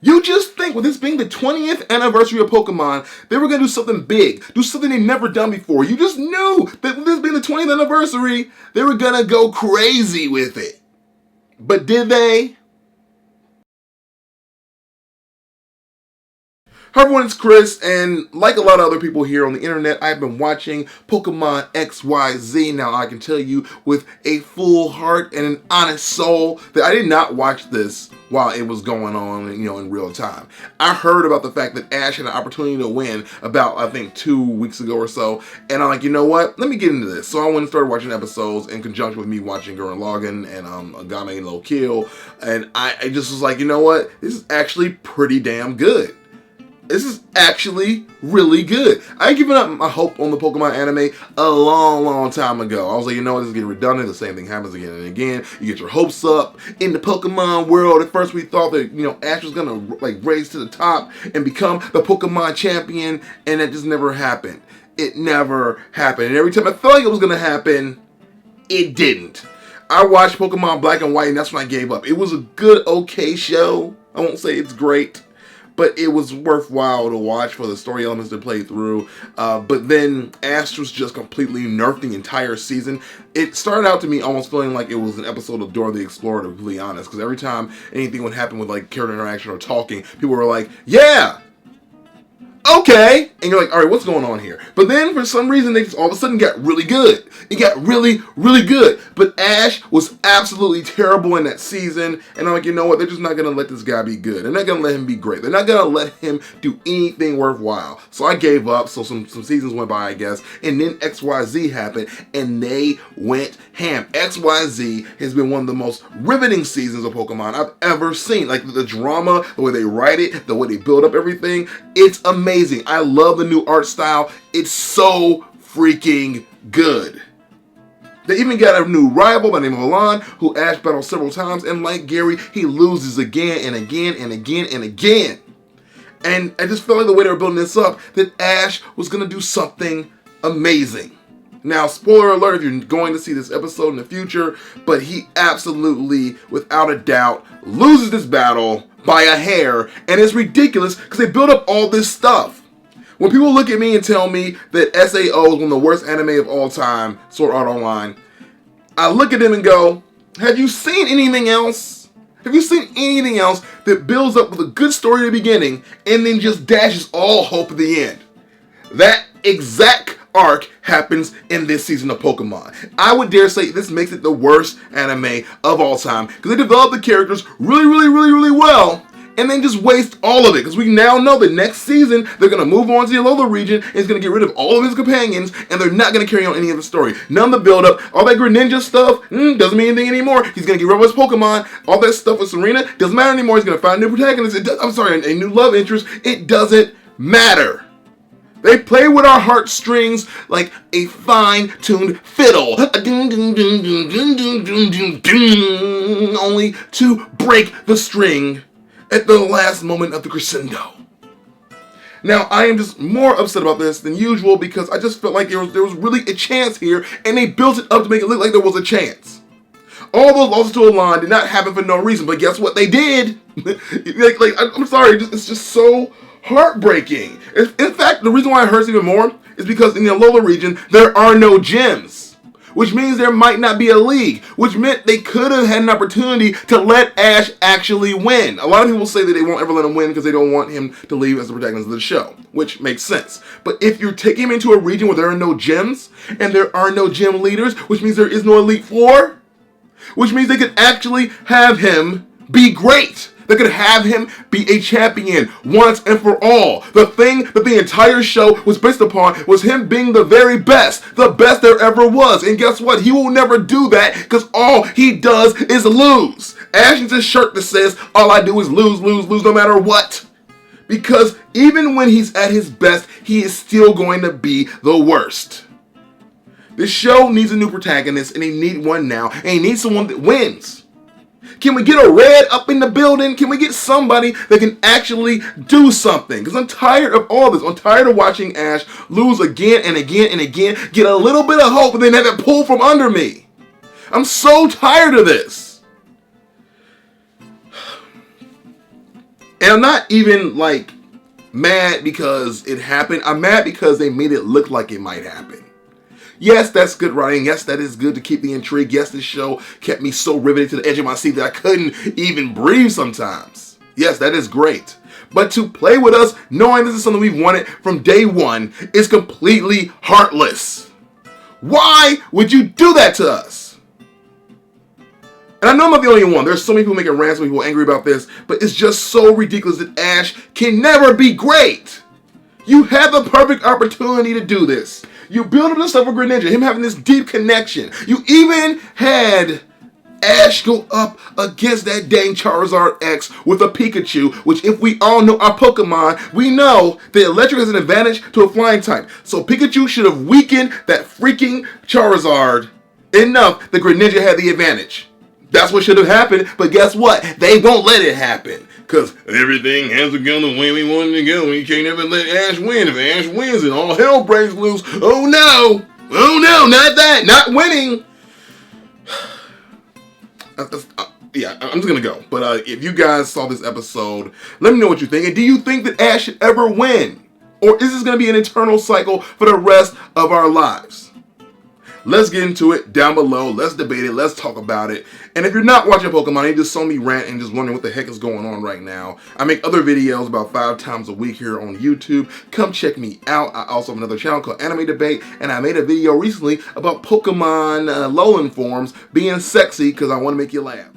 You just think, with this being the 20th anniversary of Pokemon, they were going to do something big, do something they've never done before. You just knew that with this being the 20th anniversary, they were going to go crazy with it. But did they? Hi everyone, it's Chris, and like a lot of other people here on the internet, I've been watching Pokemon XYZ. Now, I can tell you with a full heart and an honest soul that I did not watch this while it was going on, in real time. I heard about the fact that Ash had an opportunity to win about, I think, 2 weeks ago or so, and I'm like, you know what? Let me get into this. So I went and started watching episodes in conjunction with me watching Gurren Lagann and Agame no Kill, and I just was like, you know what? This is actually pretty damn good. This is actually really good. I had given up my hope on the Pokemon anime a long time ago. I was like, you know what, this is getting redundant. The same thing happens again and again. You get your hopes up in the Pokemon world. At first we thought that, Ash was gonna raise to the top and become the Pokemon champion, and that just never happened. It never happened. And every time I felt like it was gonna happen, it didn't. I watched Pokemon Black and White, and that's when I gave up. It was a good, okay show. I won't say it's great, but it was worthwhile to watch for the story elements to play through. But then Ash was just completely nerfed the entire season. It started out to me almost feeling like it was an episode of Dora the Explorer, to be completely honest, because every time anything would happen with character interaction or talking, people were like, yeah! Okay, and you're like, all right, what's going on here? But then for some reason they just all of a sudden got really good. It got really good. But Ash was absolutely terrible in that season, and I'm like, you know what? They're just not gonna let this guy be good. They're not gonna let him be great. They're not gonna let him do anything worthwhile. So I gave up. So some seasons went by, I guess, and then XYZ happened, and they went ham. XYZ has been one of the most riveting seasons of Pokemon I've ever seen. Like the drama, the way they write it, the way they build up everything, it's amazing. I love the new art style. It's so freaking good. They even got a new rival by the name of Alain, who Ash battled several times, and like Gary, he loses again and again and again and again. And I just felt like the way they were building this up, that Ash was going to do something amazing. Now, spoiler alert if you're going to see this episode in the future, but he absolutely, without a doubt, loses this battle by a hair, and it's ridiculous because they build up all this stuff. When people look at me and tell me that SAO is one of the worst anime of all time, Sword Art Online, I look at them and go, have you seen anything else? Have you seen anything else that builds up with a good story at the beginning and then just dashes all hope at the end? That exact arc happens in this season of Pokemon. I would dare say this makes it the worst anime of all time because they develop the characters really well and then just waste all of it, because we now know that next season they're going to move on to the Alola region and he's going to get rid of all of his companions, and they're not going to carry on any of the story. None of the build up, all that Greninja stuff doesn't mean anything anymore. He's going to get rid of his Pokemon. All that stuff with Serena doesn't matter anymore. He's going to find a new protagonist. A new love interest. It doesn't matter. They play with our heartstrings like a fine-tuned fiddle, only to break the string at the last moment of the crescendo. Now, I am just more upset about this than usual because I just felt like there was really a chance here, and they built it up to make it look like there was a chance. All those losses to Alain did not happen for no reason, but guess what? They did. I'm sorry, it's just so heartbreaking. In fact, the reason why it hurts even more is because in the Alola region, there are no gyms, which means there might not be a league, which meant they could have had an opportunity to let Ash actually win. A lot of people say that they won't ever let him win because they don't want him to leave as the protagonist of the show, which makes sense. But if you're taking him into a region where there are no gyms, and there are no gym leaders, which means there is no Elite Four, which means they could actually have him be great. They could have him be a champion once and for all. The thing that the entire show was based upon was him being the very best, the best there ever was. And guess what? He will never do that because all he does is lose. Ash has a shirt that says, all I do is lose no matter what. Because even when he's at his best, he is still going to be the worst. This show needs a new protagonist, and they need one now, and they need someone that wins. Can we get a Red up in the building? Can we get somebody that can actually do something? Because I'm tired of all this. I'm tired of watching Ash lose again and again and again, get a little bit of hope, and then have it pulled from under me. I'm so tired of this. And I'm not even like mad because it happened. I'm mad because they made it look like it might happen. Yes, that's good writing. Yes, that is good to keep the intrigue. Yes, this show kept me so riveted to the edge of my seat that I couldn't even breathe sometimes. Yes, that is great. But to play with us, knowing this is something we've wanted from day one, is completely heartless. Why would you do that to us? And I know I'm not the only one. There's so many people making rants, so many people angry about this, but it's just so ridiculous that Ash can never be great. You had the perfect opportunity to do this. You build up this stuff with Greninja, him having this deep connection. You even had Ash go up against that dang Charizard X with a Pikachu, which if we all know our Pokemon, we know that Electric has an advantage to a flying type. So Pikachu should have weakened that freaking Charizard enough that Greninja had the advantage. That's what should have happened, but guess what? They won't let it happen. Because everything has to go the way we want it to go. We can't ever let Ash win. If Ash wins, then all hell breaks loose. Oh no! Oh no, not that! Not winning! Yeah, I'm just going to go. But if you guys saw this episode, let me know what you think. And do you think that Ash should ever win? Or is this going to be an eternal cycle for the rest of our lives? Let's get into it down below. Let's debate it. Let's talk about it. And if you're not watching Pokemon, you just saw me rant and just wondering what the heck is going on right now, I make other videos about 5 times a week here on YouTube. Come check me out. I also have another channel called Anime Debate, and I made a video recently about Pokemon Lowland forms being sexy because I want to make you laugh.